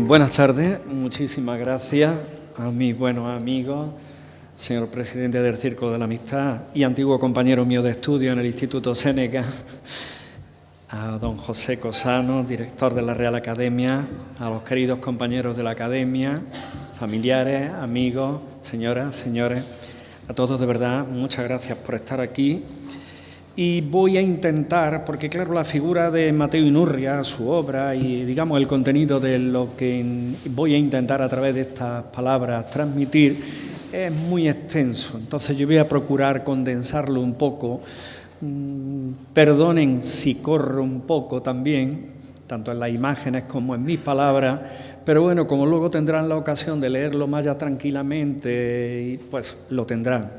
Buenas tardes, muchísimas gracias a mis buenos amigos, señor presidente del Círculo de la Amistad y antiguo compañero mío de estudio en el Instituto Séneca, a don José Cosano, director de la Real Academia, a los queridos compañeros de la Academia, familiares, amigos, señoras, señores, a todos de verdad, muchas gracias por estar aquí. Y voy a intentar, porque claro, la figura de Mateo Inurria, su obra y, digamos, el contenido de lo que voy a intentar a través de estas palabras transmitir es muy extenso. Entonces yo voy a procurar condensarlo un poco. Perdonen si corro un poco también, tanto en las imágenes como en mis palabras, pero bueno, como luego tendrán la ocasión de leerlo más ya tranquilamente, pues lo tendrán.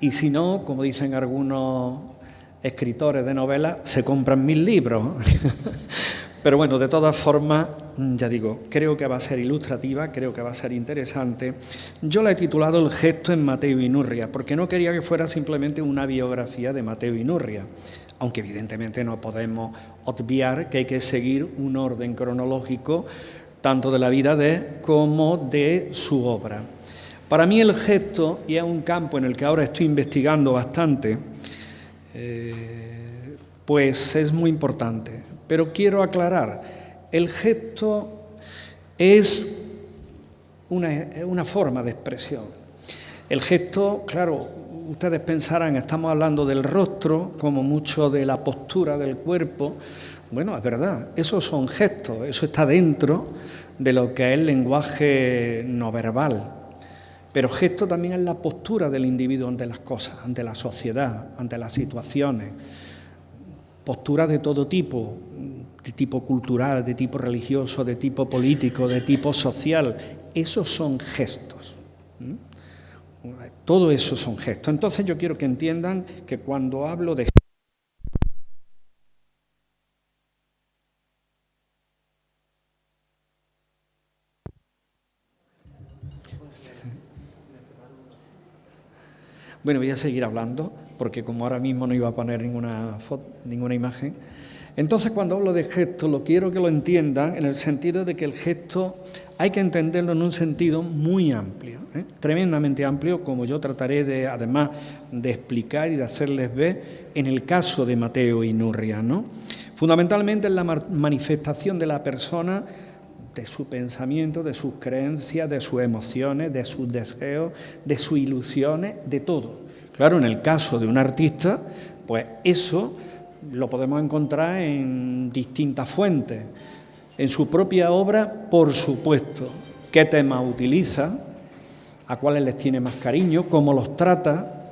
Y si no, como dicen algunos escritores de novelas, se compran 1000 libros. Pero bueno, de todas formas, ya digo, creo que va a ser ilustrativa, creo que va a ser interesante. Yo la he titulado El gesto en Mateo Inurria, porque no quería que fuera simplemente una biografía de Mateo Inurria, aunque evidentemente no podemos obviar que hay que seguir un orden cronológico tanto de la vida de como de su obra. Para mí el gesto, y es un campo en el que ahora estoy investigando bastante, pues es muy importante. Pero quiero aclarar, el gesto es una forma de expresión. El gesto, claro, ustedes pensarán, estamos hablando del rostro, como mucho de la postura del cuerpo. Bueno, es verdad, esos son gestos, eso está dentro de lo que es el lenguaje no verbal. Pero gesto también es la postura del individuo ante las cosas, ante la sociedad, ante las situaciones. Posturas de todo tipo, de tipo cultural, de tipo religioso, de tipo político, de tipo social. Esos son gestos. Todo eso son gestos. Entonces yo quiero que entiendan que cuando hablo de Bueno, voy a seguir hablando, porque como ahora mismo no iba a poner ninguna imagen. Entonces, cuando hablo de gesto, lo quiero que lo entiendan en el sentido de que el gesto hay que entenderlo en un sentido muy amplio, tremendamente amplio, como yo trataré además de explicar y de hacerles ver en el caso de Mateo Inurria, ¿no? Fundamentalmente es la manifestación de la persona, de su pensamiento, de sus creencias, de sus emociones, de sus deseos, de sus ilusiones, de todo. Claro, en el caso de un artista, pues eso lo podemos encontrar en distintas fuentes. En su propia obra, por supuesto, qué temas utiliza, a cuáles les tiene más cariño, cómo los trata.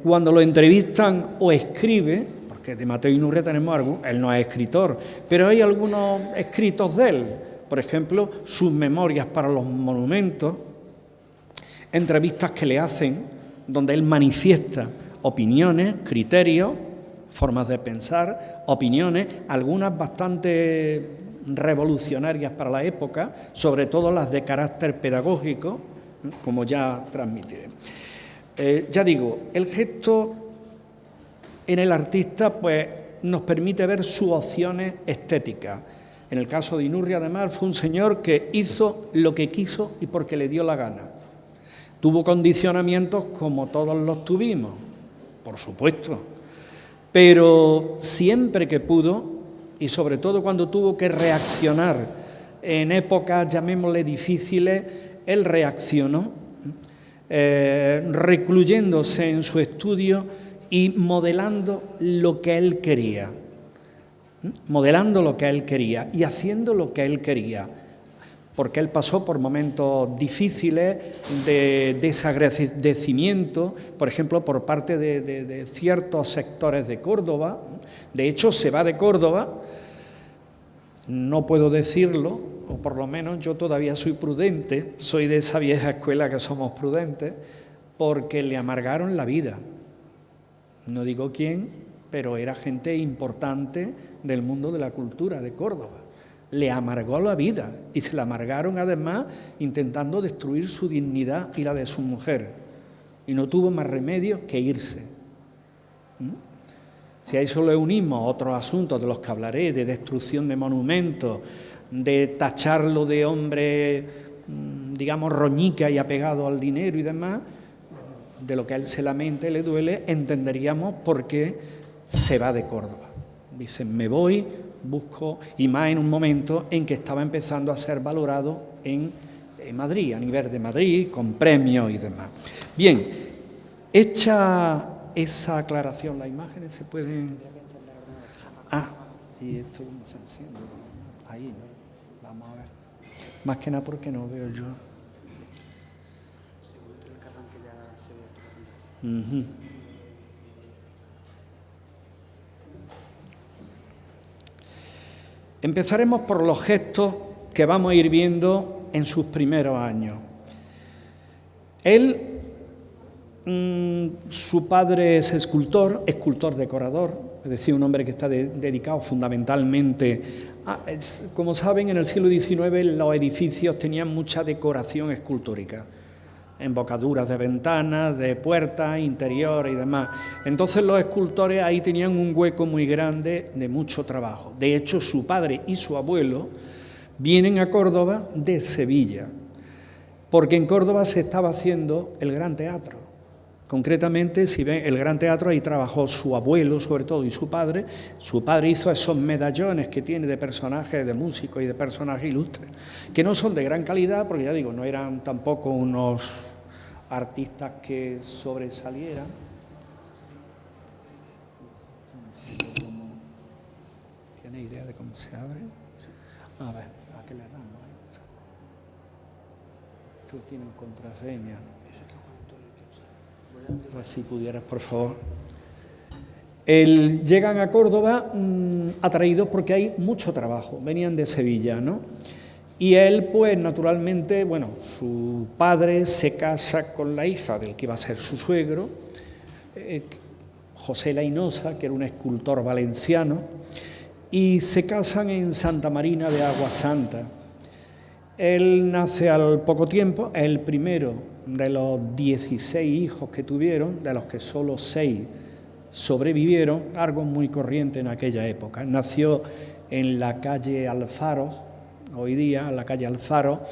Cuando lo entrevistan o escribe, que de Mateo Inurria tenemos algo, él no es escritor, pero hay algunos escritos de él, por ejemplo, sus memorias para los monumentos, entrevistas que le hacen, donde él manifiesta opiniones, criterios, formas de pensar, opiniones, algunas bastante revolucionarias para la época, sobre todo las de carácter pedagógico, como ya transmitiré. Ya digo, el gesto en el artista pues, nos permite ver sus opciones estéticas. En el caso de Inurria, además, fue un señor que hizo lo que quiso y porque le dio la gana. Tuvo condicionamientos como todos los tuvimos, por supuesto, pero siempre que pudo, y sobre todo cuando tuvo que reaccionar en épocas, llamémosle difíciles, él reaccionó, recluyéndose en su estudio y modelando lo que él quería, y haciendo lo que él quería, porque él pasó por momentos difíciles de desagradecimiento, por ejemplo, por parte de ciertos sectores de Córdoba. De hecho, se va de Córdoba, no puedo decirlo, o por lo menos yo todavía soy prudente, soy de esa vieja escuela que somos prudentes, porque le amargaron la vida. No digo quién, pero era gente importante del mundo de la cultura de Córdoba. Le amargó la vida y se la amargaron además intentando destruir su dignidad y la de su mujer. Y no tuvo más remedio que irse. Si a eso le unimos otros asuntos de los que hablaré, de destrucción de monumentos, de tacharlo de hombre, digamos, roñica y apegado al dinero y demás, de lo que a él se lamenta y le duele, entenderíamos por qué se va de Córdoba. Dice, me voy, busco, y más en un momento en que estaba empezando a ser valorado en Madrid, a nivel de Madrid, con premios y demás. Bien, hecha esa aclaración, las imágenes se pueden... Ah, y esto cómo se enciende. Ahí, ¿no? Vamos a ver. Más que nada porque no veo yo. Empezaremos por los gestos que vamos a ir viendo en sus primeros años. Él, su padre es escultor decorador, es decir, un hombre que está dedicado fundamentalmente a, como saben, en el siglo XIX los edificios tenían mucha decoración escultórica, embocaduras de ventanas, de puertas, interiores y demás. Entonces los escultores ahí tenían un hueco muy grande de mucho trabajo. De hecho, su padre y su abuelo vienen a Córdoba de Sevilla, porque en Córdoba se estaba haciendo el Gran Teatro. Concretamente, si ven el Gran Teatro, ahí trabajó su abuelo, sobre todo, y su padre. Su padre hizo esos medallones que tiene de personajes, de músicos y de personajes ilustres, que no son de gran calidad, porque ya digo, no eran tampoco unos artistas que sobresalieran. ¿Tiene idea de cómo se abre? A ver, ¿a qué le damos? Tú tienes contraseña. Pues si pudieras, por favor. Llegan a Córdoba atraídos porque hay mucho trabajo, venían de Sevilla, ¿no? Y él, pues naturalmente, bueno, su padre se casa con la hija del que iba a ser su suegro, José Lainosa, que era un escultor valenciano, y se casan en Santa Marina de Agua Santa. Él nace al poco tiempo, es el primero de los 16 hijos que tuvieron, de los que solo 6 sobrevivieron, algo muy corriente en aquella época. Nació en la calle Alfaro, hoy día, en la calle Alfaro,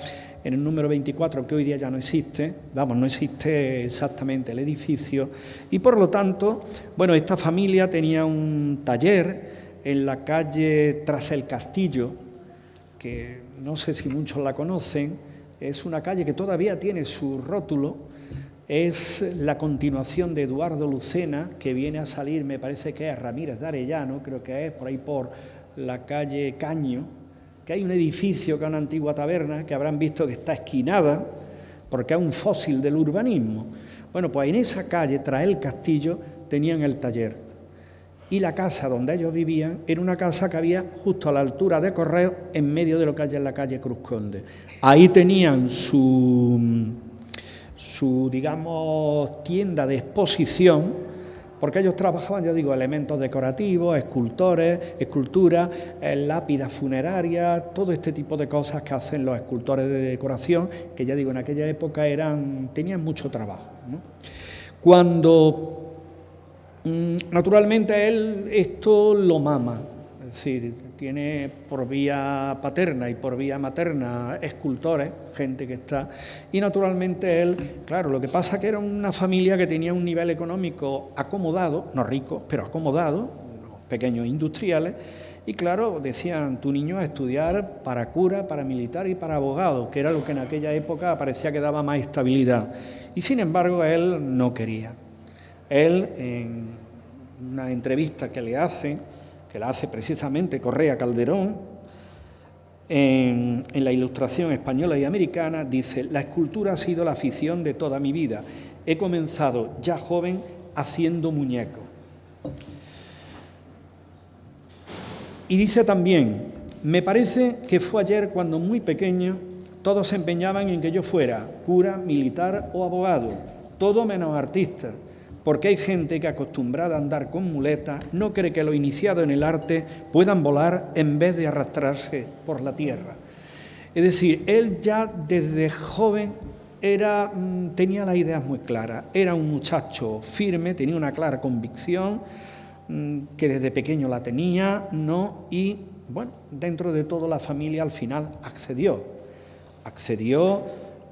en el número 24, que hoy día ya no existe, vamos, no existe exactamente el edificio, y por lo tanto, bueno, esta familia tenía un taller en la calle Tras el Castillo, que no sé si muchos la conocen, es una calle que todavía tiene su rótulo, es la continuación de Eduardo Lucena, que viene a salir, me parece que es Ramírez de Arellano, creo que es por ahí por la calle Caño, que hay un edificio que es una antigua taberna, que habrán visto que está esquinada, porque es un fósil del urbanismo. Bueno, pues en esa calle, tras el castillo, tenían el taller. Y la casa donde ellos vivían era una casa que había justo a la altura de Correos, en medio de lo que hay en la calle Cruz Conde. Ahí tenían su digamos, tienda de exposición, porque ellos trabajaban, ya digo, elementos decorativos, esculturas, lápidas funerarias, todo este tipo de cosas que hacen los escultores de decoración, que ya digo, en aquella época tenían mucho trabajo, ¿no? Cuando naturalmente él esto lo mama, es decir, tiene por vía paterna y por vía materna escultores, gente que está, y naturalmente él, claro, lo que pasa es que era una familia que tenía un nivel económico acomodado, no rico, pero acomodado, pequeños industriales, y claro, decían, tu niño a estudiar para cura, para militar y para abogado, que era lo que en aquella época parecía que daba más estabilidad, y sin embargo él no quería. Él, en una entrevista que le hacen, que la hace precisamente Correa Calderón, en la Ilustración española y americana, dice, la escultura ha sido la afición de toda mi vida. He comenzado ya joven haciendo muñecos. Y dice también, me parece que fue ayer cuando muy pequeño todos se empeñaban en que yo fuera cura, militar o abogado, todo menos artista, porque hay gente que acostumbrada a andar con muletas no cree que los iniciados en el arte puedan volar en vez de arrastrarse por la tierra. Es decir, él ya desde joven tenía las ideas muy claras, era un muchacho firme, tenía una clara convicción, que desde pequeño la tenía, ¿no? Y bueno, dentro de todo la familia al final accedió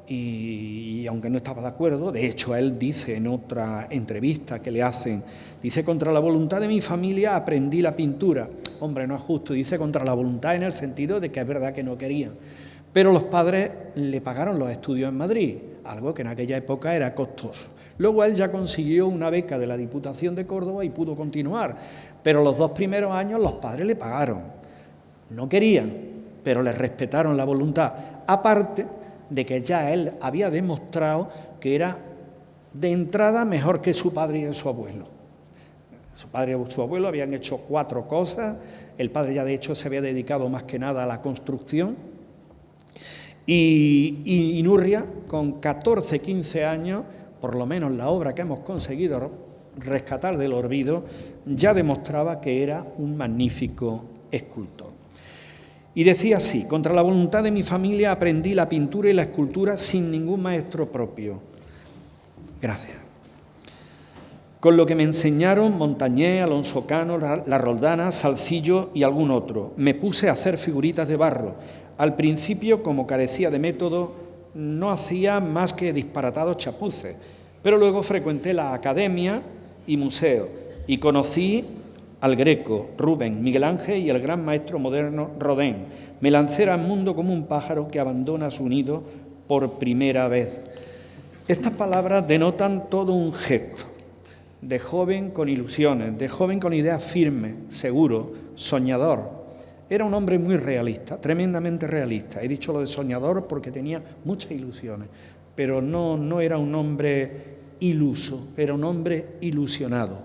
y aunque no estaba de acuerdo, de hecho él dice en otra entrevista que le hacen, dice: contra la voluntad de mi familia aprendí la pintura. Hombre, no es justo, dice contra la voluntad en el sentido de que es verdad que no querían. Pero los padres le pagaron los estudios en Madrid, algo que en aquella época era costoso. Luego él ya consiguió una beca de la Diputación de Córdoba y pudo continuar, pero los 2 primeros años los padres le pagaron. No querían, pero le respetaron la voluntad, aparte de que ya él había demostrado que era de entrada mejor que su padre y su abuelo. Su padre y su abuelo habían hecho 4 cosas, el padre ya de hecho se había dedicado más que nada a la construcción, y Inurria con 14, 15 años, por lo menos la obra que hemos conseguido rescatar del olvido, ya demostraba que era un magnífico escultor. Y decía así: contra la voluntad de mi familia aprendí la pintura y la escultura sin ningún maestro propio. Gracias. Con lo que me enseñaron Montañés, Alonso Cano, La Roldana, Salcillo y algún otro. Me puse a hacer figuritas de barro. Al principio, como carecía de método, no hacía más que disparatados chapuces, pero luego frecuenté la academia y museo y conocí al Greco, Rubens, Miguel Ángel y el gran maestro moderno Rodin. Me lancé al mundo como un pájaro que abandona su nido por primera vez. Estas palabras denotan todo un gesto de joven con ilusiones, de joven con ideas firmes, seguro, soñador. Era un hombre muy realista, tremendamente realista. He dicho lo de soñador porque tenía muchas ilusiones, pero no era un hombre iluso, era un hombre ilusionado.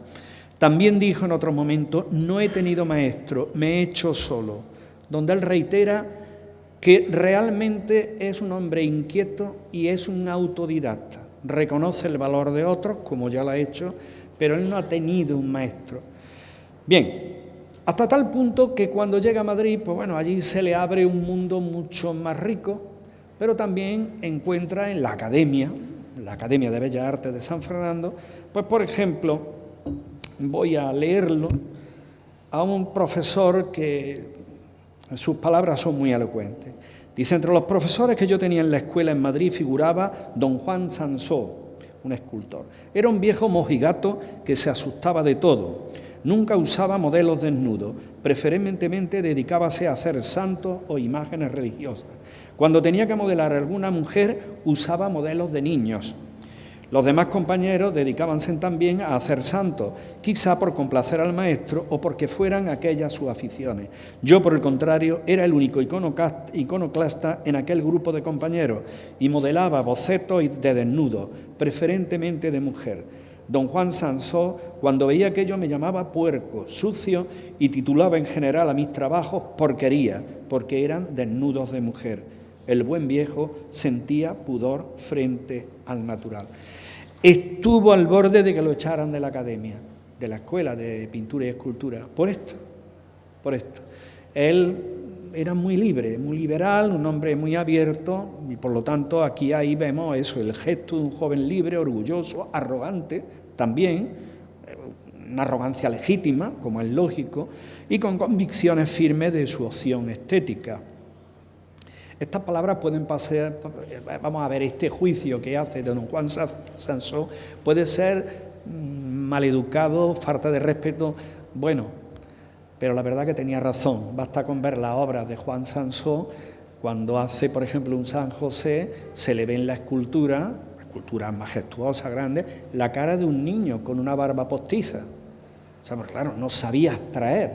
También dijo en otro momento: no he tenido maestro, me he hecho solo, donde él reitera que realmente es un hombre inquieto y es un autodidacta. Reconoce el valor de otros, como ya lo ha hecho, pero él no ha tenido un maestro. Bien, hasta tal punto que cuando llega a Madrid, pues bueno, allí se le abre un mundo mucho más rico, pero también encuentra en la Academia de Bellas Artes de San Fernando, pues por ejemplo, voy a leerlo, a un profesor que sus palabras son muy elocuentes. Dice: entre los profesores que yo tenía en la escuela en Madrid figuraba don Juan Sansó, un escultor. Era un viejo mojigato que se asustaba de todo. Nunca usaba modelos desnudos, preferentemente dedicábase a hacer santos o imágenes religiosas. Cuando tenía que modelar a alguna mujer, usaba modelos de niños. Los demás compañeros dedicábanse también a hacer santos, quizá por complacer al maestro o porque fueran aquellas sus aficiones. Yo, por el contrario, era el único iconoclasta en aquel grupo de compañeros y modelaba bocetos de desnudos, preferentemente de mujer. Don Juan Sansó, cuando veía aquello, me llamaba puerco, sucio y titulaba en general a mis trabajos porquería, porque eran desnudos de mujer. El buen viejo sentía pudor frente al natural. Estuvo al borde de que lo echaran de la academia, de la escuela de pintura y escultura, por esto. Él era muy libre, muy liberal, un hombre muy abierto y por lo tanto aquí ahí vemos eso, el gesto de un joven libre, orgulloso, arrogante también, una arrogancia legítima, como es lógico, y con convicciones firmes de su opción estética. Estas palabras pueden pasar, vamos a ver, este juicio que hace don Juan Sansó puede ser maleducado, falta de respeto, bueno, pero la verdad que tenía razón. Basta con ver las obras de Juan Sansó, cuando hace, por ejemplo, un San José, se le ve en la escultura majestuosa, grande, la cara de un niño con una barba postiza. O sea, pues claro, no sabía abstraer.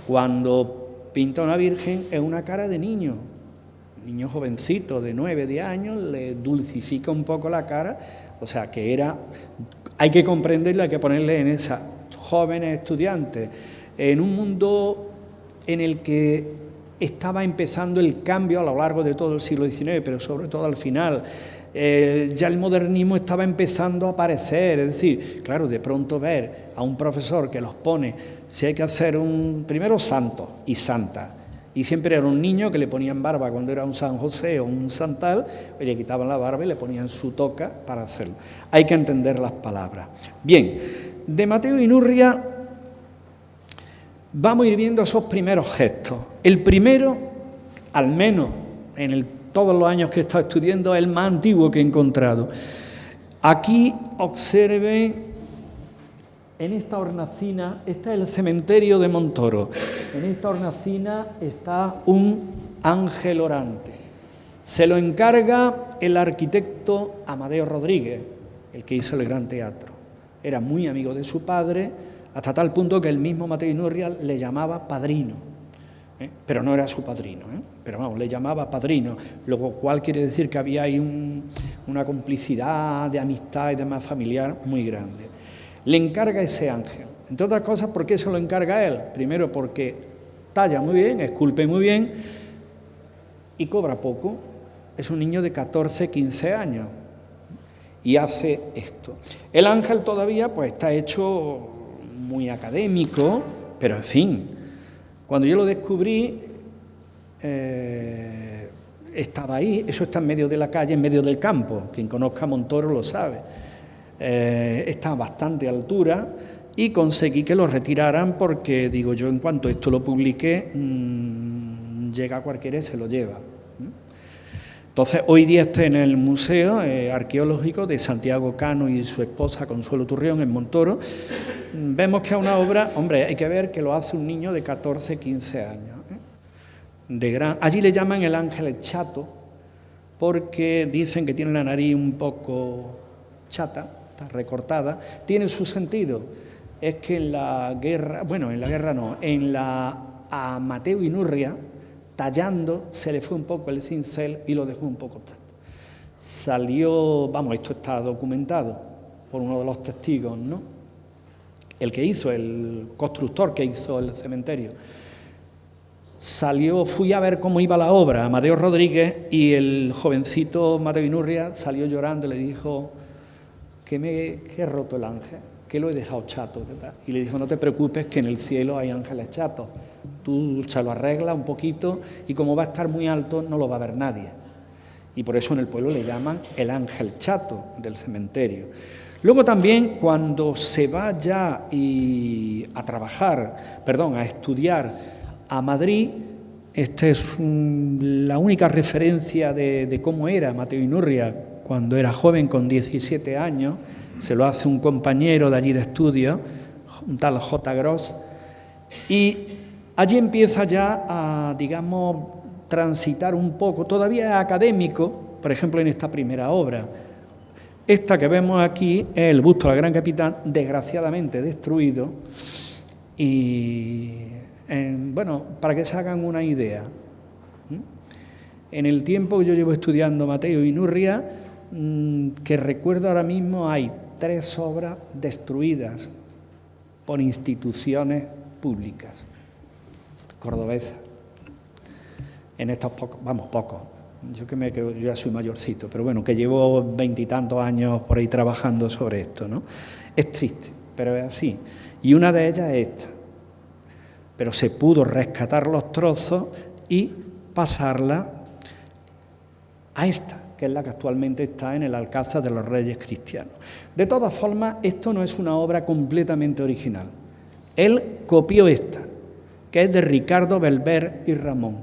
Cuando pinta una virgen es una cara de niño jovencito de 9, 10 años, le dulcifica un poco la cara, o sea que hay que comprenderlo, hay que ponerle en esas jóvenes estudiantes, en un mundo en el que estaba empezando el cambio a lo largo de todo el siglo XIX, pero sobre todo al final, ya el modernismo estaba empezando a aparecer, es decir, claro, de pronto ver a un profesor que los pone, si hay que hacer primero santo y santa, y siempre era un niño que le ponían barba cuando era un San José o un santal, y le quitaban la barba y le ponían su toca para hacerlo. Hay que entender las palabras. Bien, de Mateo Inurria vamos a ir viendo esos primeros gestos. El primero, al menos en todos los años que he estado estudiando, es el más antiguo que he encontrado. Aquí observen, en esta hornacina, este es el cementerio de Montoro. En esta hornacina está un ángel orante. Se lo encarga el arquitecto Amadeo Rodríguez, el que hizo el Gran Teatro. Era muy amigo de su padre, hasta tal punto que el mismo Mateo Inurria le llamaba padrino, pero no era su padrino, pero vamos, le llamaba padrino, lo cual quiere decir que había ahí una complicidad de amistad y demás familiar muy grande. Le encarga ese ángel, entre otras cosas, ¿por qué se lo encarga él? Primero porque talla muy bien, esculpe muy bien y cobra poco. Es un niño de 14, 15 años y hace esto. El ángel todavía pues está hecho muy académico, pero en fin, cuando yo lo descubrí estaba ahí, eso está en medio de la calle, en medio del campo, quien conozca a Montoro lo sabe. Está a bastante altura y conseguí que lo retiraran porque, digo yo, en cuanto esto lo publique, llega cualquiera y se lo lleva. Entonces, hoy día está en el Museo Arqueológico de Santiago Cano y su esposa Consuelo Turrión en Montoro. Vemos que es una obra, hombre, hay que ver que lo hace un niño de 14, 15 años. Allí le llaman el ángel chato porque dicen que tiene la nariz un poco chata, está recortada. Tiene su sentido, es que en la guerra, bueno, en la guerra no, a Mateo Inurria, tallando, se le fue un poco el cincel y lo dejó un poco chato. Salió, vamos, esto está documentado por uno de los testigos, ¿no? El que hizo, el constructor que hizo el cementerio. Fui a ver cómo iba la obra, Amadeo Rodríguez, y el jovencito Mateo Inurria salió llorando y le dijo que he roto el ángel, que lo he dejado chato, ¿verdad? Y le dijo, no te preocupes, que en el cielo hay ángeles chatos. Tú se lo arreglas un poquito y como va a estar muy alto no lo va a ver nadie. Y por eso en el pueblo le llaman el ángel chato del cementerio. Luego también cuando se va ya a estudiar a Madrid, esta es la única referencia de cómo era Mateo Inurria cuando era joven, con 17 años, se lo hace un compañero de allí de estudio, un tal J. Gross, y allí empieza ya a, digamos, transitar un poco, todavía es académico, por ejemplo, en esta primera obra. Esta que vemos aquí es el busto del Gran Capitán, desgraciadamente destruido, y, bueno, para que se hagan una idea, en el tiempo que yo llevo estudiando Mateo Inurria, que recuerdo ahora mismo, hay 3 obras destruidas por instituciones públicas cordobesas. En estos pocos, yo ya soy mayorcito, pero bueno, que llevo 20 y tantos años por ahí trabajando sobre esto, ¿no? Es triste, pero es así. Y una de ellas es esta. Pero se pudo rescatar los trozos y pasarla a esta, que es la que actualmente está en el Alcázar de los Reyes Cristianos. De todas formas, esto no es una obra completamente original. Él copió esta, que es de Ricardo Belver y Ramón,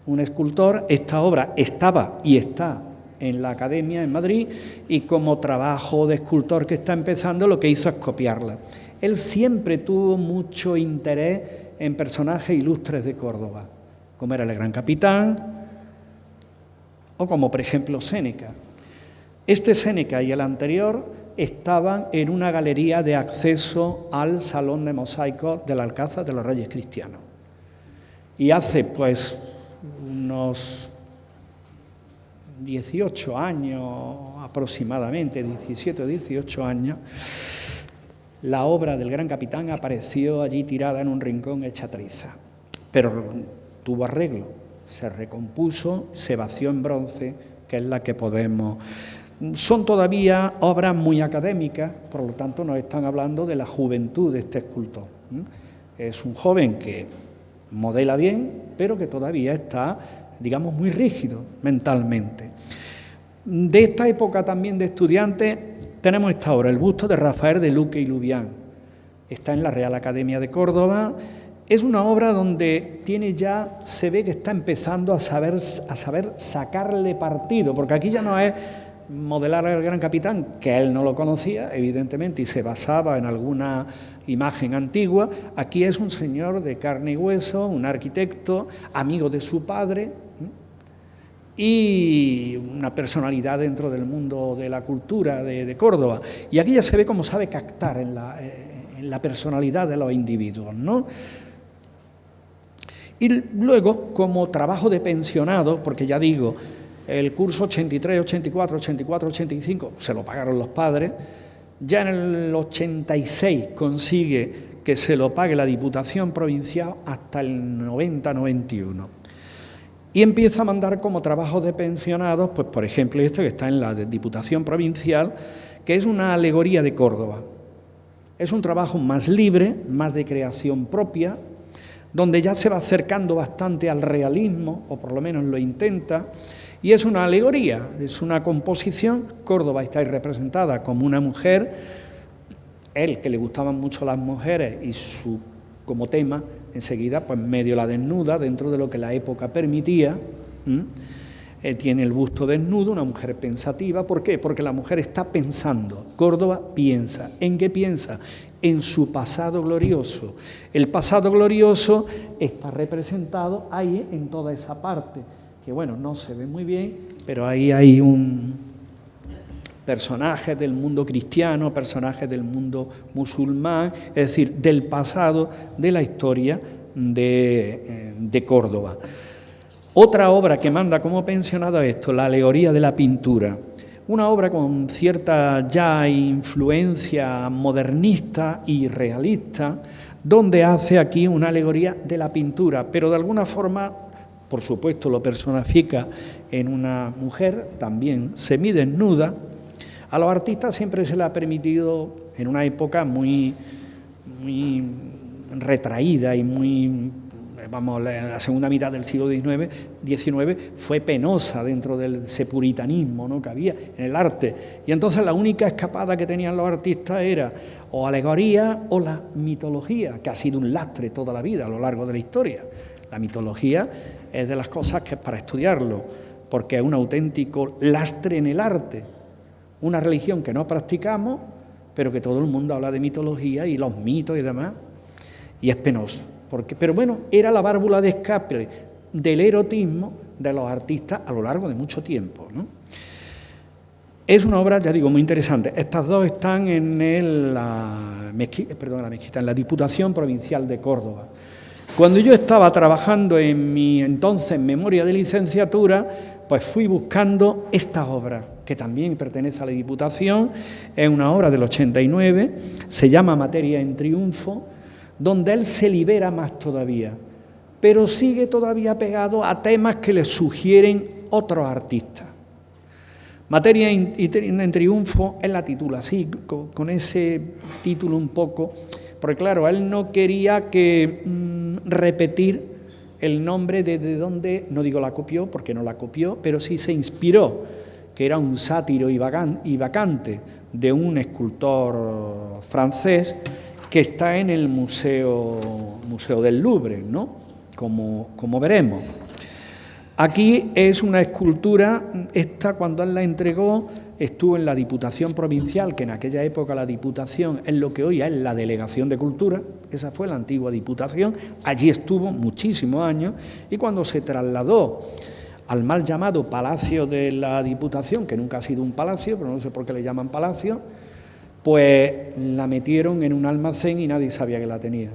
un escultor. Esta obra estaba y está en la Academia en Madrid y como trabajo de escultor que está empezando, lo que hizo es copiarla. Él siempre tuvo mucho interés en personajes ilustres de Córdoba, como era el Gran Capitán, o como por ejemplo Séneca. Este Séneca y el anterior estaban en una galería de acceso al Salón de Mosaicos del Alcázar de los Reyes Cristianos. Y hace pues unos 18 años aproximadamente, 17 o 18 años, la obra del Gran Capitán apareció allí tirada en un rincón hecha triza. Pero tuvo arreglo. Se recompuso, se vació en bronce, que es la que podemos. Son todavía obras muy académicas, por lo tanto nos están hablando de la juventud de este escultor. Es un joven que modela bien, pero que todavía está, digamos, muy rígido mentalmente. De esta época también de estudiantes tenemos esta obra, el busto de Rafael de Luque y Lubián, está en la Real Academia de Córdoba. Es una obra donde se ve que está empezando a saber sacarle partido, porque aquí ya no es modelar al gran capitán, que él no lo conocía, evidentemente, y se basaba en alguna imagen antigua. Aquí es un señor de carne y hueso, un arquitecto, amigo de su padre, y una personalidad dentro del mundo de la cultura de Córdoba. Y aquí ya se ve cómo sabe captar en la personalidad de los individuos, ¿no? Y luego, como trabajo de pensionado, porque ya digo, el curso 83, 84, 84, 85 se lo pagaron los padres, ya en el 86 consigue que se lo pague la Diputación Provincial hasta el 90-91. Y empieza a mandar como trabajos de pensionados, pues por ejemplo este que está en la Diputación Provincial, que es una alegoría de Córdoba. Es un trabajo más libre, más de creación propia, donde ya se va acercando bastante al realismo, o por lo menos lo intenta, y es una alegoría, es una composición. Córdoba está ahí representada como una mujer, él que le gustaban mucho las mujeres y como tema enseguida pues medio la desnuda dentro de lo que la época permitía. Tiene el busto desnudo, una mujer pensativa. ¿Por qué? Porque la mujer está pensando. Córdoba piensa. ¿En qué piensa? En su pasado glorioso. El pasado glorioso está representado ahí en toda esa parte, que bueno, no se ve muy bien, pero ahí hay un personaje del mundo cristiano, personajes del mundo musulmán, es decir, del pasado de la historia de Córdoba. Otra obra que manda como pensionado esto, la alegoría de la pintura, una obra con cierta ya influencia modernista y realista, donde hace aquí una alegoría de la pintura, pero de alguna forma, por supuesto, lo personifica en una mujer también semidesnuda. A los artistas siempre se les ha permitido, en una época muy retraída y muy, vamos, la segunda mitad del siglo XIX fue penosa dentro del ese puritanismo, ¿no?, que había en el arte. Y entonces la única escapada que tenían los artistas era o alegoría o la mitología, que ha sido un lastre toda la vida a lo largo de la historia. La mitología es de las cosas que es para estudiarlo, porque es un auténtico lastre en el arte. Una religión que no practicamos, pero que todo el mundo habla de mitología y los mitos y demás, y es penoso. Pero bueno, era la válvula de escape del erotismo de los artistas a lo largo de mucho tiempo, ¿no? Es una obra, ya digo, muy interesante. Estas dos están en la Diputación Provincial de Córdoba. Cuando yo estaba trabajando en mi entonces memoria de licenciatura, pues fui buscando esta obra, que también pertenece a la Diputación, es una obra del 89, se llama Materia en Triunfo, donde él se libera más todavía, pero sigue todavía pegado a temas que le sugieren otros artistas. Materia en Triunfo, él la titula así, con ese título un poco, porque claro, él no quería repetir el nombre de donde, no digo la copió, porque no la copió, pero sí se inspiró, que era un sátiro y vacante de un escultor francés que está en el Museo del Louvre, ¿no?, como veremos. Aquí es una escultura, esta cuando él la entregó estuvo en la Diputación Provincial, que en aquella época la Diputación es lo que hoy es la Delegación de Cultura, esa fue la antigua Diputación, allí estuvo muchísimos años, y cuando se trasladó al mal llamado Palacio de la Diputación, que nunca ha sido un palacio, pero no sé por qué le llaman palacio, pues la metieron en un almacén y nadie sabía que la tenía.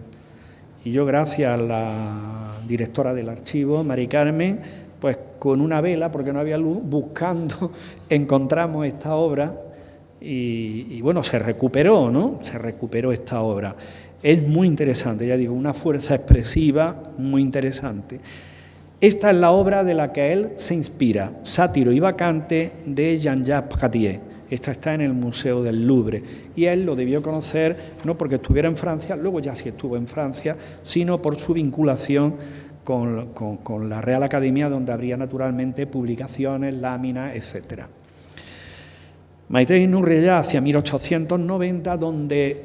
Y yo, gracias a la directora del archivo, Mari Carmen, pues con una vela, porque no había luz, buscando, encontramos esta obra y bueno, se recuperó, ¿no? Se recuperó esta obra. Es muy interesante, ya digo, una fuerza expresiva muy interesante. Esta es la obra de la que él se inspira, Sátiro y vacante, de Jean-Jacques Pradier. Esta está en el Museo del Louvre y él lo debió conocer no porque estuviera en Francia, luego ya sí estuvo en Francia, sino por su vinculación con la Real Academia, donde habría naturalmente publicaciones, láminas, etc. Maite Inurriaga hacia 1890, donde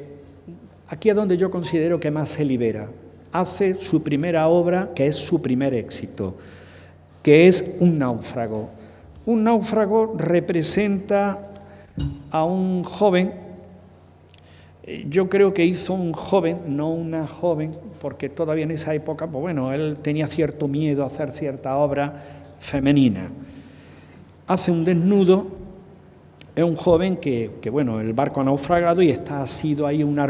aquí es donde yo considero que más se libera. Hace su primera obra, que es su primer éxito, que es Un náufrago. Un náufrago representa a un joven, yo creo que hizo un joven, no una joven, porque todavía en esa época, pues bueno, él tenía cierto miedo a hacer cierta obra femenina. Hace un desnudo, es un joven que bueno, el barco ha naufragado y está asido ahí a una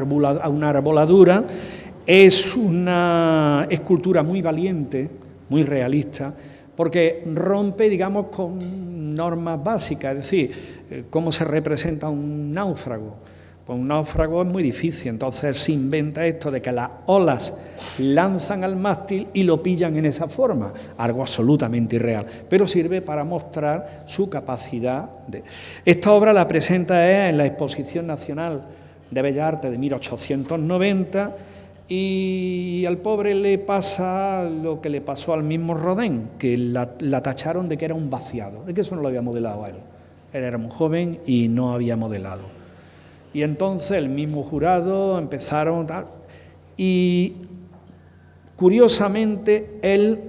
arboladura. Es una escultura muy valiente, muy realista, porque rompe, digamos, con normas básicas, es decir, cómo se representa un náufrago. Pues un náufrago es muy difícil, entonces se inventa esto de que las olas lanzan al mástil y lo pillan en esa forma, algo absolutamente irreal, pero sirve para mostrar su capacidad. Esta obra la presenta en la Exposición Nacional de Bellas Artes de 1890, y al pobre le pasa lo que le pasó al mismo Rodin, que la tacharon de que era un vaciado, de que eso no lo había modelado a él. Él era muy joven y no había modelado. Y entonces el mismo jurado empezaron tal, y curiosamente él,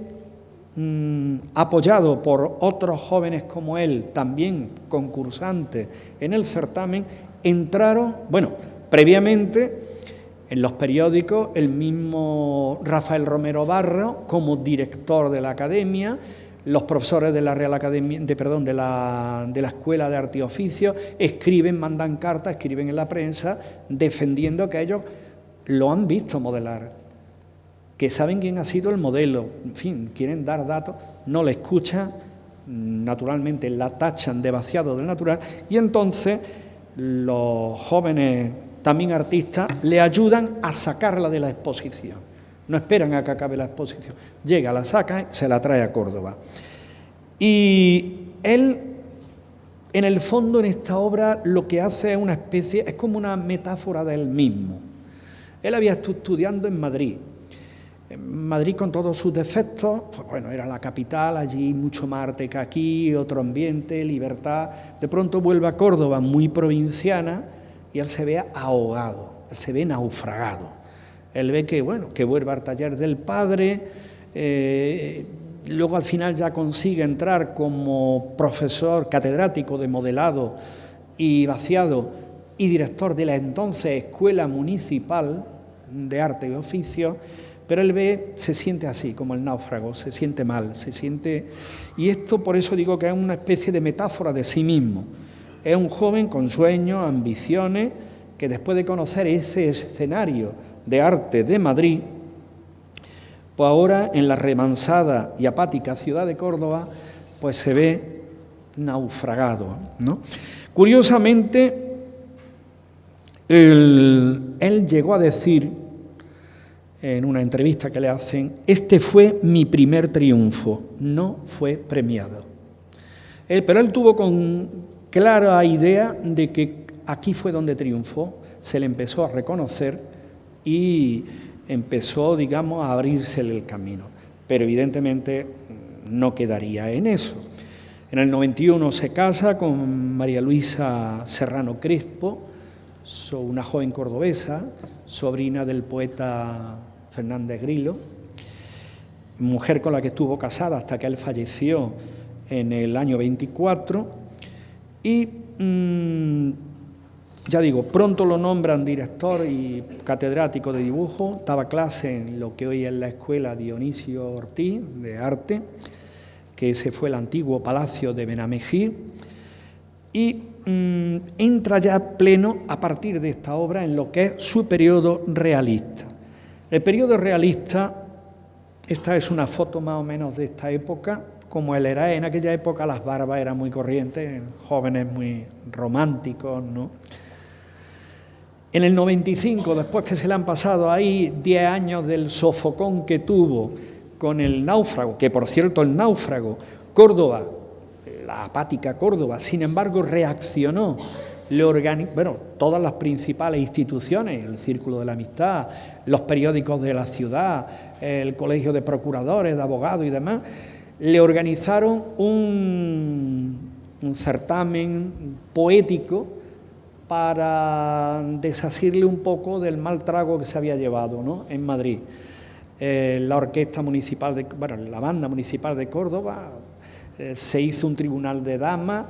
apoyado por otros jóvenes como él, también concursantes en el certamen, entraron, bueno, previamente en los periódicos, el mismo Rafael Romero Barro, como director de la Academia, los profesores de la Real Academia, de la Escuela de Arte y Oficio, escriben, mandan cartas, escriben en la prensa, defendiendo que ellos lo han visto modelar, que saben quién ha sido el modelo, en fin, quieren dar datos, no le escuchan, naturalmente la tachan de vaciado del natural, y entonces los jóvenes, también artistas, le ayudan a sacarla de la exposición. No esperan a que acabe la exposición. Llega, la saca, se la trae a Córdoba. Y él, en el fondo, en esta obra, lo que hace es una especie, es como una metáfora de él mismo. Él había estado estudiando en Madrid. En Madrid, con todos sus defectos, pues bueno, era la capital, allí mucho más arte que aquí, otro ambiente, libertad. De pronto vuelve a Córdoba, muy provinciana, y él se ve ahogado, él se ve naufragado. Él ve que, bueno, que vuelve al taller del padre, luego al final ya consigue entrar como profesor catedrático de modelado y vaciado y director de la entonces Escuela Municipal de Arte y Oficio, pero él ve, se siente así, como el náufrago, se siente mal, se siente... Y esto por eso digo que es una especie de metáfora de sí mismo. Es un joven con sueños, ambiciones, que después de conocer ese escenario de arte de Madrid, pues ahora en la remansada y apática ciudad de Córdoba, pues se ve naufragado, ¿no? Curiosamente, él llegó a decir en una entrevista que le hacen: este fue mi primer triunfo, no fue premiado. Pero él tuvo con clara idea de que aquí fue donde triunfó, se le empezó a reconocer y empezó, digamos, a abrírsele el camino. Pero evidentemente no quedaría en eso. En el 91 se casa con María Luisa Serrano Crespo, una joven cordobesa, sobrina del poeta Fernández Grilo, mujer con la que estuvo casada hasta que él falleció en el año 24, y ya digo, pronto lo nombran director y catedrático de dibujo, daba clase en lo que hoy es la Escuela Dionisio Ortiz de Arte, que ese fue el antiguo Palacio de Benamejí, y entra ya pleno a partir de esta obra en lo que es su periodo realista. El periodo realista, esta es una foto más o menos de esta época, como él era en aquella época, las barbas eran muy corrientes, jóvenes muy románticos, ¿no? En el 95, después que se le han pasado ahí 10 años del sofocón que tuvo con el náufrago, que por cierto el náufrago, Córdoba, la apática Córdoba, sin embargo reaccionó, todas las principales instituciones, el Círculo de la Amistad, los periódicos de la ciudad, el Colegio de Procuradores, de Abogados y demás, le organizaron un certamen poético para desasirle un poco del mal trago que se había llevado, ¿no?, en Madrid. La orquesta municipal, la banda municipal de Córdoba, se hizo un tribunal de damas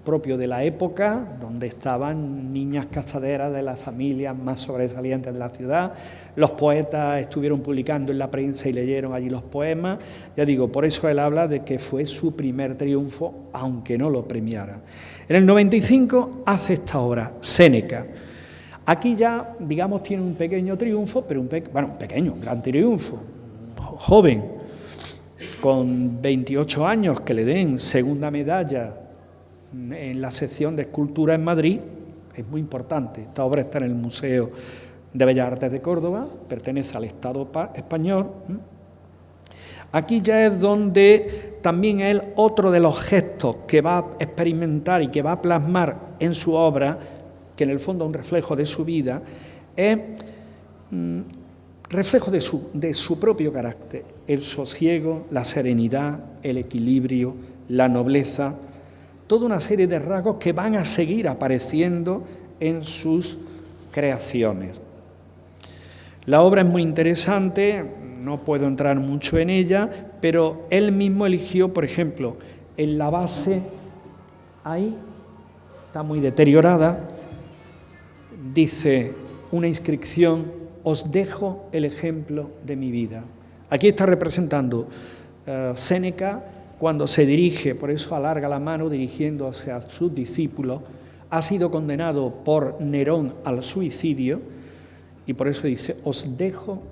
propio de la época, donde estaban niñas casaderas de las familias más sobresalientes de la ciudad. Los poetas estuvieron publicando en la prensa y leyeron allí los poemas. Ya digo, por eso él habla de que fue su primer triunfo, aunque no lo premiara. En el 95 hace esta obra, Séneca. Aquí ya, digamos, tiene un pequeño triunfo, pero un gran triunfo, joven, con 28 años, que le den segunda medalla en la sección de escultura en Madrid, es muy importante. Esta obra está en el Museo de Bellas Artes de Córdoba, pertenece al Estado español. Aquí ya es donde también él, otro de los gestos que va a experimentar y que va a plasmar en su obra, que en el fondo es un reflejo de su vida, es reflejo de su propio carácter, el sosiego, la serenidad, el equilibrio, la nobleza, toda una serie de rasgos que van a seguir apareciendo en sus creaciones. La obra es muy interesante, no puedo entrar mucho en ella, pero él mismo eligió, por ejemplo, en la base, ahí, está muy deteriorada, dice una inscripción: os dejo el ejemplo de mi vida. Aquí está representando Séneca cuando se dirige, por eso alarga la mano dirigiéndose a sus discípulos. Ha sido condenado por Nerón al suicidio y por eso dice: os dejo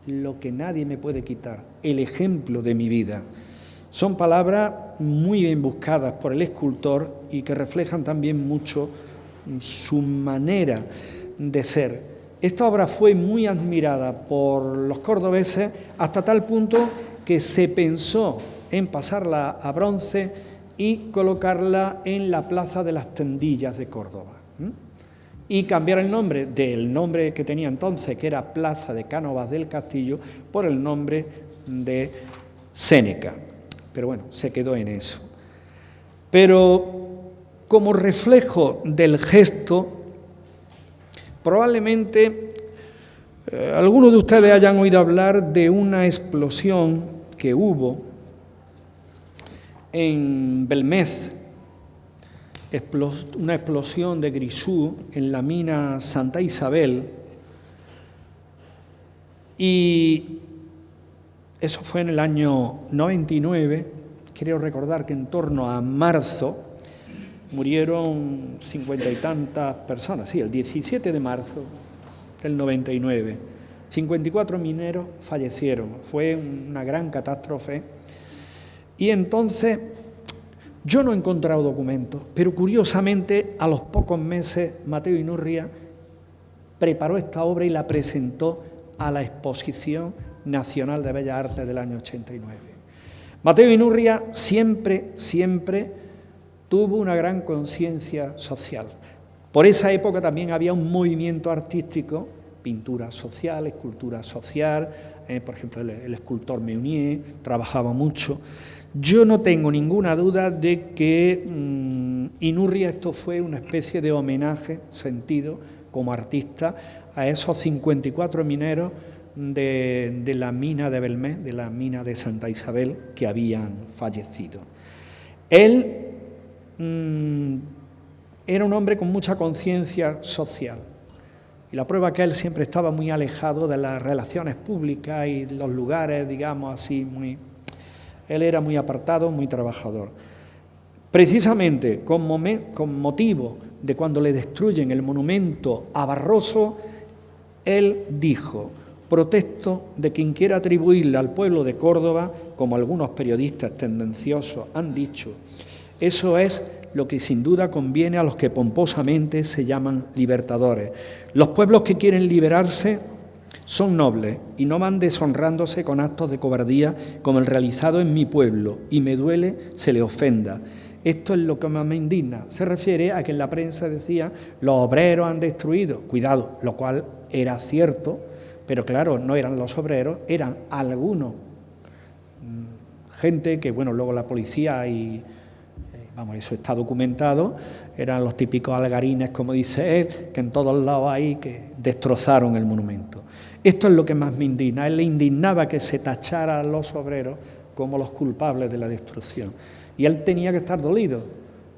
lo que nadie me puede quitar, el ejemplo de mi vida. Son palabras muy bien buscadas por el escultor y que reflejan también mucho su manera de ser. Esta obra fue muy admirada por los cordobeses hasta tal punto que se pensó en pasarla a bronce y colocarla en la Plaza de las Tendillas de Córdoba. Y cambiar el nombre del nombre que tenía entonces, que era Plaza de Cánovas del Castillo, por el nombre de Séneca. Pero bueno, se quedó en eso. Pero como reflejo del gesto, probablemente algunos de ustedes hayan oído hablar de una explosión que hubo en Belmez, una explosión de grisú en la mina Santa Isabel, y eso fue en el año 99, creo recordar que en torno a marzo murieron 50 y tantas personas, sí, el 17 de marzo del 99, 54 mineros fallecieron, fue una gran catástrofe. Y entonces yo no he encontrado documentos, pero curiosamente a los pocos meses Mateo Inurria preparó esta obra y la presentó a la Exposición Nacional de Bellas Artes del año 89. Mateo Inurria siempre tuvo una gran conciencia social. Por esa época también había un movimiento artístico, pintura social, escultura social, por ejemplo el escultor Meunier trabajaba mucho. Yo no tengo ninguna duda de que Inurria esto fue una especie de homenaje sentido como artista a esos 54 mineros de la mina de Belmez, de la mina de Santa Isabel, que habían fallecido. Él era un hombre con mucha conciencia social y la prueba es que él siempre estaba muy alejado de las relaciones públicas y los lugares, digamos así, él era muy apartado, muy trabajador. Precisamente con motivo de cuando le destruyen el monumento a Barroso, él dijo: protesto de quien quiera atribuirle al pueblo de Córdoba, como algunos periodistas tendenciosos han dicho, eso es lo que sin duda conviene a los que pomposamente se llaman libertadores. Los pueblos que quieren liberarse son nobles y no van deshonrándose con actos de cobardía como el realizado en mi pueblo, y me duele se le ofenda. Esto es lo que más me indigna. Se refiere a que en la prensa decía los obreros han destruido, cuidado, lo cual era cierto, pero claro, no eran los obreros, eran algunos, gente que, bueno, luego la policía y vamos, eso está documentado, eran los típicos algarines, como dice él, que en todos lados hay, que destrozaron el monumento. Esto es lo que más me indigna. A él le indignaba que se tachara a los obreros como los culpables de la destrucción. Y él tenía que estar dolido,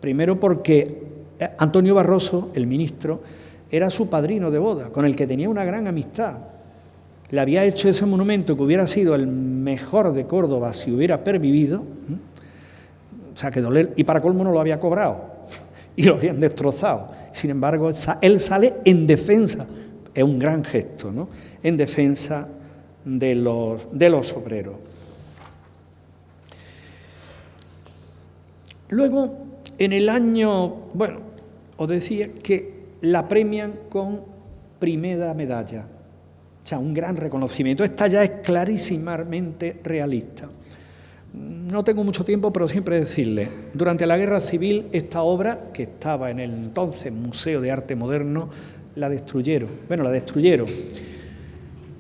primero porque Antonio Barroso, el ministro, era su padrino de boda, con el que tenía una gran amistad. Le había hecho ese monumento que hubiera sido el mejor de Córdoba si hubiera pervivido, o sea, que doler, y para colmo no lo había cobrado, y lo habían destrozado. Sin embargo, él sale en defensa, es un gran gesto, ¿no?, en defensa de los obreros. Luego, en el año, bueno, os decía que la premian con primera medalla, o sea, un gran reconocimiento. Esta ya es clarísimamente realista. No tengo mucho tiempo, pero siempre decirle, durante la Guerra Civil, esta obra, que estaba en el entonces Museo de Arte Moderno, la destruyeron. Bueno, la destruyeron.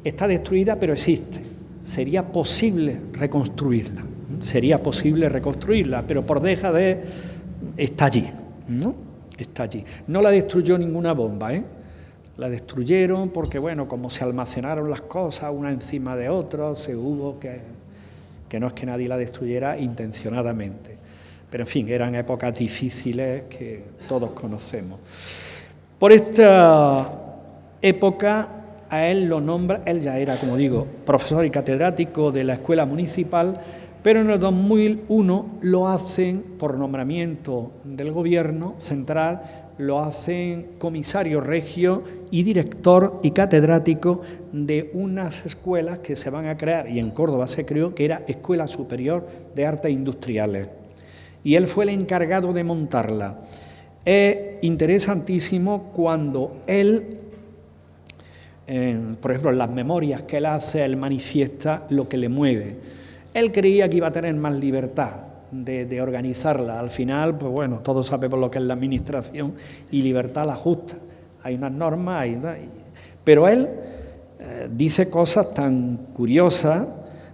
Está destruida, pero existe. Sería posible reconstruirla. Sería posible reconstruirla, pero por dejadez está allí, ¿no? Está allí. No la destruyó ninguna bomba, ¿eh? La destruyeron porque, bueno, como se almacenaron las cosas una encima de otra, se hubo que no es que nadie la destruyera intencionadamente. Pero, en fin, eran épocas difíciles que todos conocemos. Por esta época, a él lo nombra, él ya era, como digo, profesor y catedrático de la Escuela Municipal, pero en el 2001 lo hacen, por nombramiento del Gobierno central, lo hacen comisario regio y director y catedrático de unas escuelas que se van a crear, y en Córdoba se creó, que era Escuela Superior de Artes Industriales. Y él fue el encargado de montarla. Es interesantísimo cuando él, por ejemplo, en las memorias que él hace, él manifiesta lo que le mueve. Él creía que iba a tener más libertad de organizarla. Al final, pues bueno, todos sabemos lo que es la administración y libertad la justa. Hay unas normas, pero él dice cosas tan curiosas.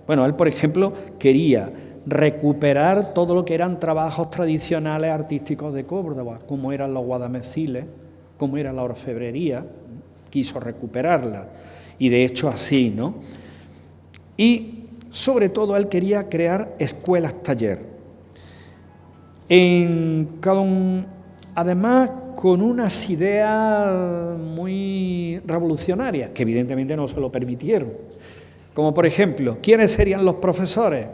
Bueno, él, por ejemplo, quería recuperar todo lo que eran trabajos tradicionales artísticos de Córdoba, como eran los guadameciles, como era la orfebrería, quiso recuperarla, y de hecho así, ¿no? Y sobre todo él quería crear escuelas taller, además con unas ideas muy revolucionarias, que evidentemente no se lo permitieron, como por ejemplo, ¿quiénes serían los profesores?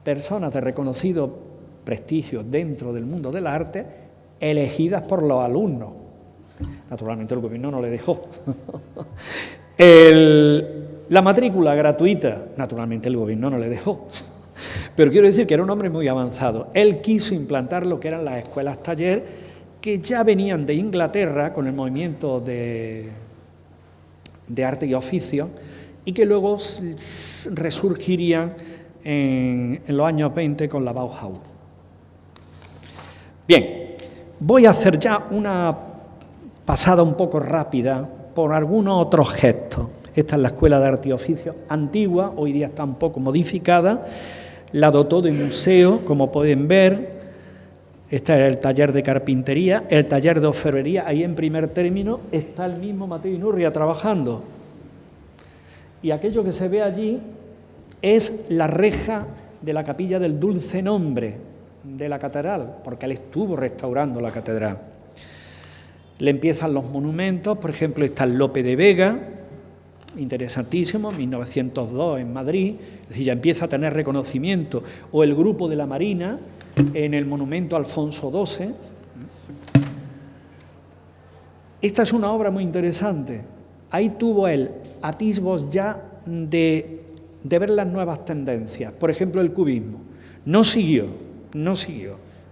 Personas de reconocido prestigio dentro del mundo del arte, elegidas por los alumnos. Naturalmente el gobierno no le dejó. La matrícula gratuita, naturalmente el gobierno no le dejó. Pero quiero decir que era un hombre muy avanzado. Él quiso implantar lo que eran las escuelas taller, que ya venían de Inglaterra con el movimiento de arte y oficio, y que luego resurgirían en los años 20 con la Bauhaus. Bien, voy a hacer ya una pasada un poco rápida por algunos otros gestos. Esta es la Escuela de Arte y Oficio antigua, hoy día está un poco modificada, la dotó de museo, como pueden ver. Este es el taller de carpintería, el taller de orfebrería, ahí en primer término está el mismo Mateo Inurria trabajando. Y aquello que se ve allí es la reja de la capilla del Dulce Nombre de la catedral, porque él estuvo restaurando la catedral. Le empiezan los monumentos, por ejemplo, está el Lope de Vega, interesantísimo, 1902 en Madrid, es decir, ya empieza a tener reconocimiento, o el Grupo de la Marina en el monumento Alfonso XII. Esta es una obra muy interesante. Ahí tuvo él atisbos ya de ver las nuevas tendencias, por ejemplo, el cubismo. No siguió.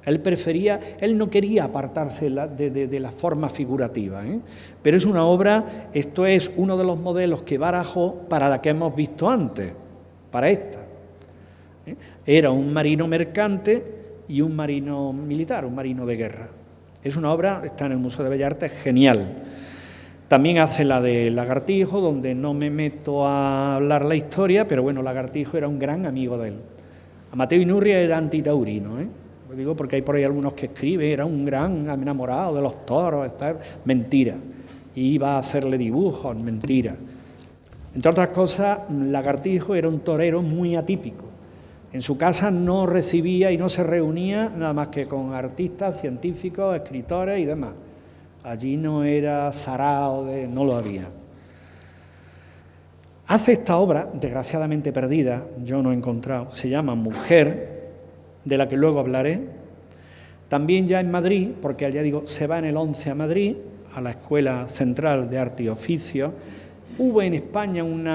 Él no quería apartarse de la forma figurativa, pero es una obra, esto es uno de los modelos que barajó para la que hemos visto antes, para esta. Era un marino mercante y un marino militar, un marino de guerra. Es una obra, está en el Museo de Bellas Artes, genial. También hace la de Lagartijo, donde no me meto a hablar la historia, pero bueno, Lagartijo era un gran amigo de él. Mateo Inurria era antitaurino, Lo digo porque hay por ahí algunos que escriben, era un gran enamorado de los toros, etc. Mentira. Iba a hacerle dibujos, mentira. Entre otras cosas, Lagartijo era un torero muy atípico. En su casa no recibía y no se reunía nada más que con artistas, científicos, escritores y demás. Allí no era sarao, no lo había. Hace esta obra, desgraciadamente perdida, yo no he encontrado, se llama Mujer, de la que luego hablaré. También ya en Madrid, porque ya digo, se va en el 11 a Madrid, a la Escuela Central de Arte y Oficio. Hubo en España un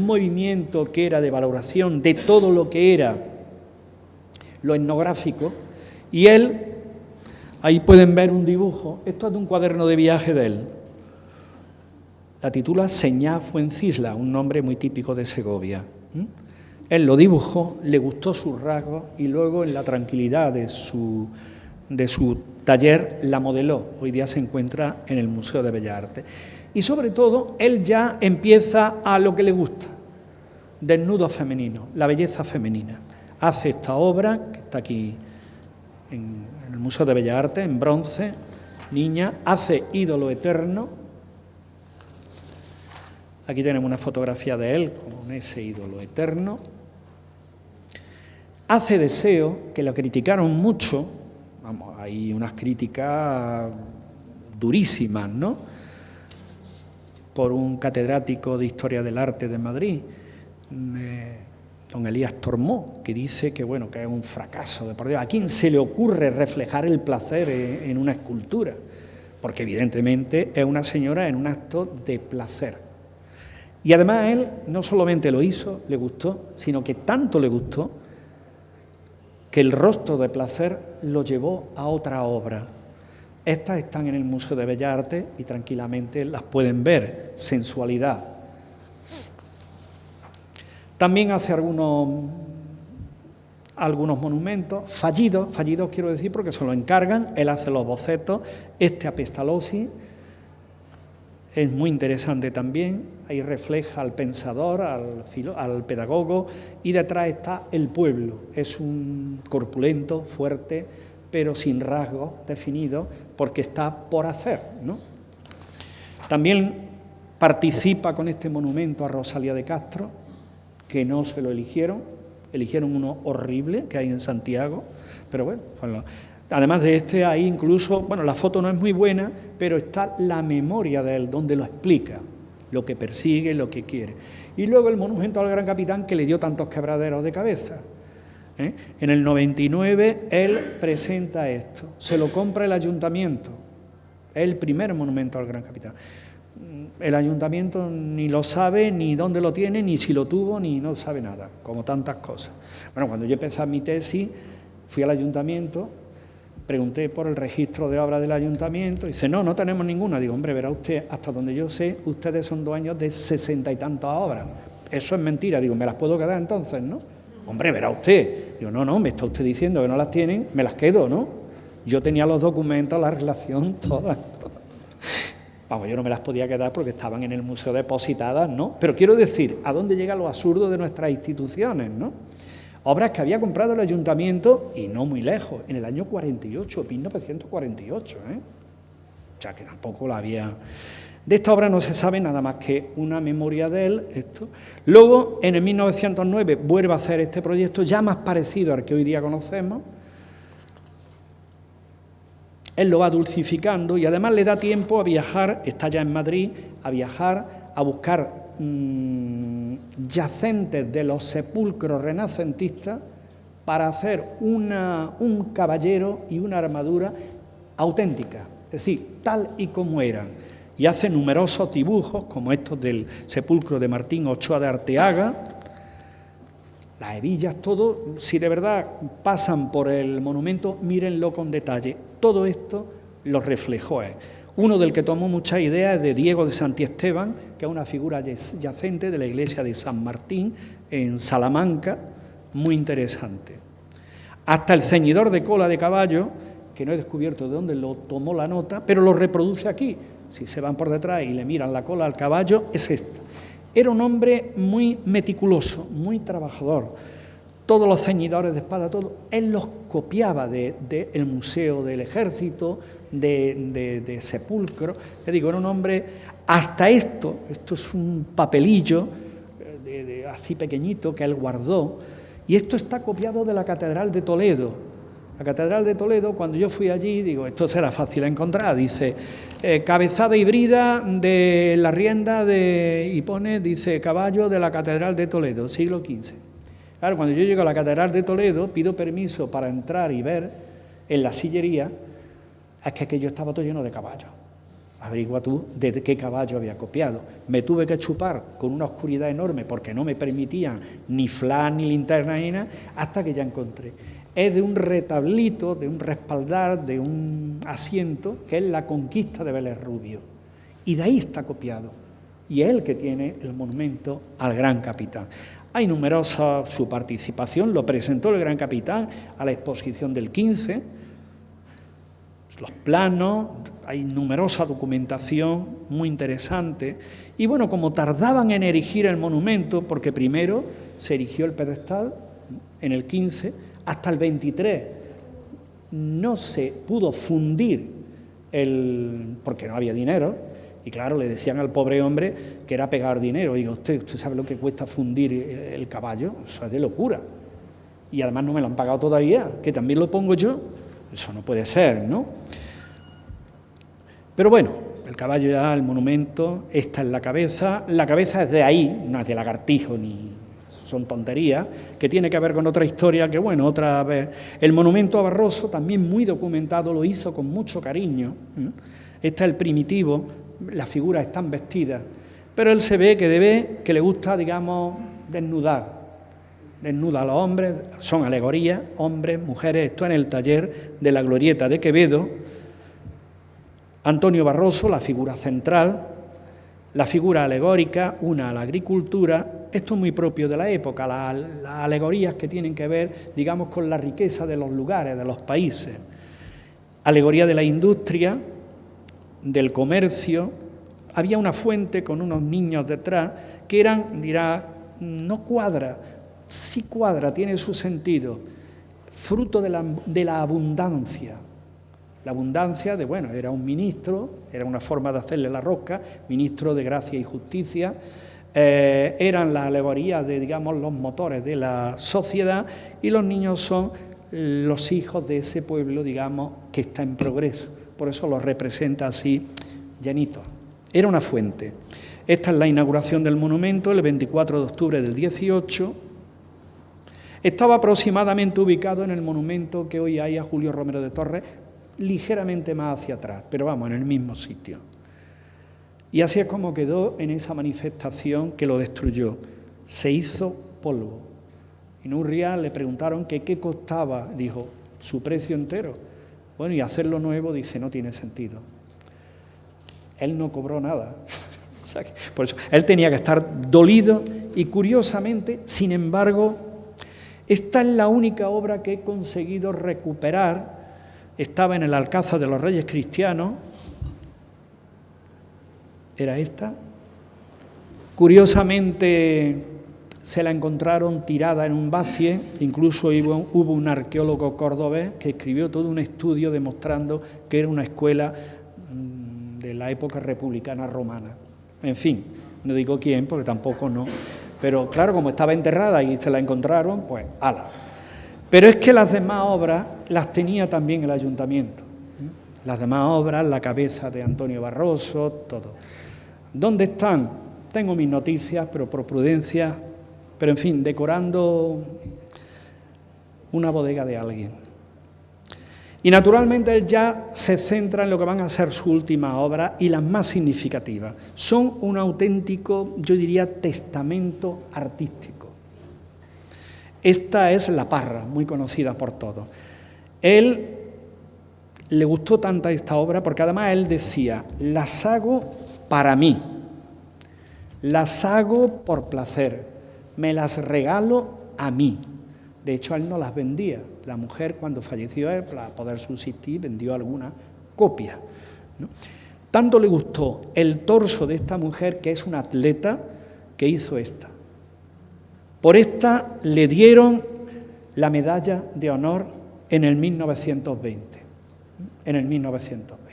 movimiento que era de valoración de todo lo que era lo etnográfico, y él, ahí pueden ver un dibujo, esto es de un cuaderno de viaje de él, la titula Señá Fuencisla, un nombre muy típico de Segovia. Él lo dibujó, le gustó sus rasgos y luego en la tranquilidad de su taller la modeló. Hoy día se encuentra en el Museo de Bellas Artes. Y sobre todo, él ya empieza a lo que le gusta, desnudo femenino, la belleza femenina. Hace esta obra, que está aquí en el Museo de Bellas Artes, en bronce, niña, hace Ídolo Eterno. Aquí tenemos una fotografía de él con ese ídolo eterno. Hace Deseo, que lo criticaron mucho, vamos, hay unas críticas durísimas, ¿no?, por un catedrático de Historia del Arte de Madrid, don Elías Tormó, que dice que, bueno, que es un fracaso de por Dios. ¿A quién se le ocurre reflejar el placer en una escultura? Porque evidentemente es una señora en un acto de placer. Y además él no solamente lo hizo, le gustó, sino que tanto le gustó que el rostro de placer lo llevó a otra obra. Estas están en el Museo de Bellas Artes y tranquilamente las pueden ver. Sensualidad. También hace algunos monumentos, fallidos quiero decir porque se lo encargan, él hace los bocetos, este Apestalosis, es muy interesante también, ahí refleja al pensador, al pedagogo, y detrás está el pueblo, es un corpulento, fuerte, pero sin rasgos definidos, porque está por hacer, ¿no? También participa con este monumento a Rosalía de Castro, que no se lo eligieron uno horrible que hay en Santiago, pero bueno, además de este hay incluso, bueno, la foto no es muy buena, pero está la memoria de él, donde lo explica, lo que persigue, lo que quiere. Y luego el monumento al gran capitán que le dio tantos quebraderos de cabeza. En el 99 él presenta esto, se lo compra el ayuntamiento, es el primer monumento al gran capitán. El ayuntamiento ni lo sabe, ni dónde lo tiene, ni si lo tuvo, ni no sabe nada, como tantas cosas. Bueno, cuando yo empecé mi tesis, fui al ayuntamiento, pregunté por el registro de obras del ayuntamiento, y dice, no tenemos ninguna. Digo, hombre, verá usted, hasta donde yo sé, ustedes son dueños de 60 y tantas obras. Eso es mentira. Digo, ¿me las puedo quedar entonces, no? Hombre, verá usted. Digo, no, me está usted diciendo que no las tienen, me las quedo, ¿no? Yo tenía los documentos, la relación, todas. Vamos, yo no me las podía quedar porque estaban en el museo depositadas, ¿no? Pero quiero decir, ¿a dónde llega lo absurdo de nuestras instituciones, no? Obras que había comprado el ayuntamiento, y no muy lejos, en el año 48, 1948, O sea, que tampoco la había... De esta obra no se sabe nada más que una memoria de él, esto. Luego, en el 1909, vuelve a hacer este proyecto ya más parecido al que hoy día conocemos. Él lo va dulcificando y además le da tiempo a viajar, está ya en Madrid, a viajar, a buscar yacentes de los sepulcros renacentistas para hacer un caballero y una armadura auténtica, es decir, tal y como eran. Y hace numerosos dibujos, como estos del sepulcro de Martín Ochoa de Arteaga, las hebillas, todo, si de verdad pasan por el monumento, mírenlo con detalle. Todo esto lo reflejó él. Uno del que tomó muchas ideas es de Diego de Santiesteban, que es una figura yacente de la iglesia de San Martín, en Salamanca, muy interesante. Hasta el ceñidor de cola de caballo, que no he descubierto de dónde lo tomó la nota, pero lo reproduce aquí. Si se van por detrás y le miran la cola al caballo, es esta. Era un hombre muy meticuloso, muy trabajador. todos los ceñidores de espada, todo, él los copiaba del Museo del Ejército, de Sepulcro. Le digo, era un hombre, hasta esto es un papelillo así pequeñito que él guardó, y esto está copiado de la Catedral de Toledo. La Catedral de Toledo, cuando yo fui allí, digo, esto será fácil de encontrar, dice, cabezada y brida de la rienda y pone, dice, caballo de la Catedral de Toledo, siglo XV. Claro, cuando yo llego a la Catedral de Toledo, pido permiso para entrar y ver en la sillería, es que aquello estaba todo lleno de caballos. Averigua tú de qué caballo había copiado. Me tuve que chupar con una oscuridad enorme porque no me permitían ni flash, ni linterna, ni nada, hasta que ya encontré. Es de un retablito, de un respaldar, de un asiento, que es la conquista de Vélez Rubio. Y de ahí está copiado. Y es el que tiene el monumento al gran capitán. Hay numerosa su participación, lo presentó el gran capitán a la exposición del 15, los planos, hay numerosa documentación muy interesante. Y bueno, como tardaban en erigir el monumento, porque primero se erigió el pedestal en el 15, hasta el 23 no se pudo fundir porque no había dinero, y claro, le decían al pobre hombre que era pegar dinero. Y digo, usted sabe lo que cuesta fundir el caballo, eso es de locura. Y además no me lo han pagado todavía, que también lo pongo yo. Eso no puede ser, ¿no? Pero bueno, el caballo ya, el monumento, esta es la cabeza es de ahí, no es de lagartijo ni son tonterías, que tiene que ver con otra historia que, bueno, otra vez. El monumento a Barroso, también muy documentado, lo hizo con mucho cariño. Este es el primitivo, las figuras están vestidas, pero él se ve que le gusta, digamos, desnuda a los hombres, son alegorías, hombres, mujeres. Esto en el taller de la Glorieta de Quevedo. Antonio Barroso, la figura central, la figura alegórica, una a la agricultura. Esto es muy propio de la época, las alegorías que tienen que ver, digamos, con la riqueza de los lugares, de los países. Alegoría de la industria, del comercio. Había una fuente con unos niños detrás que eran, no cuadra, sí cuadra, tiene su sentido, fruto de la abundancia. La abundancia era un ministro, era una forma de hacerle la rosca, ministro de Gracia y Justicia. Eran la alegoría de, digamos, los motores de la sociedad, y los niños son los hijos de ese pueblo, digamos, que está en progreso. Por eso los representa así, llenitos. Era una fuente. Esta es la inauguración del monumento, el 24 de octubre del 18. Estaba aproximadamente ubicado en el monumento que hoy hay a Julio Romero de Torres, ligeramente más hacia atrás, pero vamos, en el mismo sitio. Y así es como quedó en esa manifestación que lo destruyó. Se hizo polvo. En Urria le preguntaron que qué costaba, dijo, su precio entero. Bueno, y hacerlo nuevo, dice, no tiene sentido. Él no cobró nada. O sea, por eso, él tenía que estar dolido y, curiosamente, sin embargo, esta es la única obra que he conseguido recuperar. Estaba en el Alcázar de los Reyes Cristianos. Era esta. Curiosamente, se la encontraron tirada en un bacie. Incluso hubo un arqueólogo cordobés que escribió todo un estudio demostrando que era una escuela de la época republicana romana. En fin, no digo quién, porque tampoco no. Pero claro, como estaba enterrada y se la encontraron, pues ala. Pero es que las demás obras las tenía también el ayuntamiento. Las demás obras, la cabeza de Antonio Barroso, todo. ¿Dónde están? Tengo mis noticias, pero por prudencia, pero en fin, decorando una bodega de alguien. Y naturalmente él ya se centra en lo que van a ser sus últimas obras y las más significativas. Son un auténtico, yo diría, testamento artístico. Esta es La Parra, muy conocida por todos. Él le gustó tanta esta obra porque además él decía, las hago para mí, las hago por placer, me las regalo a mí. De hecho, él no las vendía. La mujer, cuando falleció él, para poder subsistir, vendió alguna copia, ¿no? Tanto le gustó el torso de esta mujer, que es una atleta, que hizo esta. Por esta le dieron la medalla de honor en el 1920. En el 1920.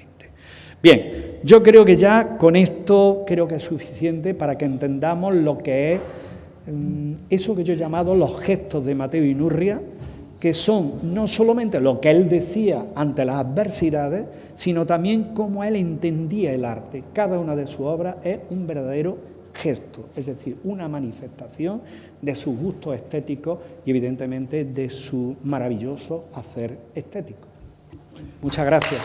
Bien, yo creo que ya con esto creo que es suficiente para que entendamos lo que es eso que yo he llamado los gestos de Mateo Inurria, que son no solamente lo que él decía ante las adversidades, sino también cómo él entendía el arte. Cada una de sus obras es un verdadero gesto, es decir, una manifestación de sus gustos estéticos y evidentemente de su maravilloso hacer estético. Muchas gracias.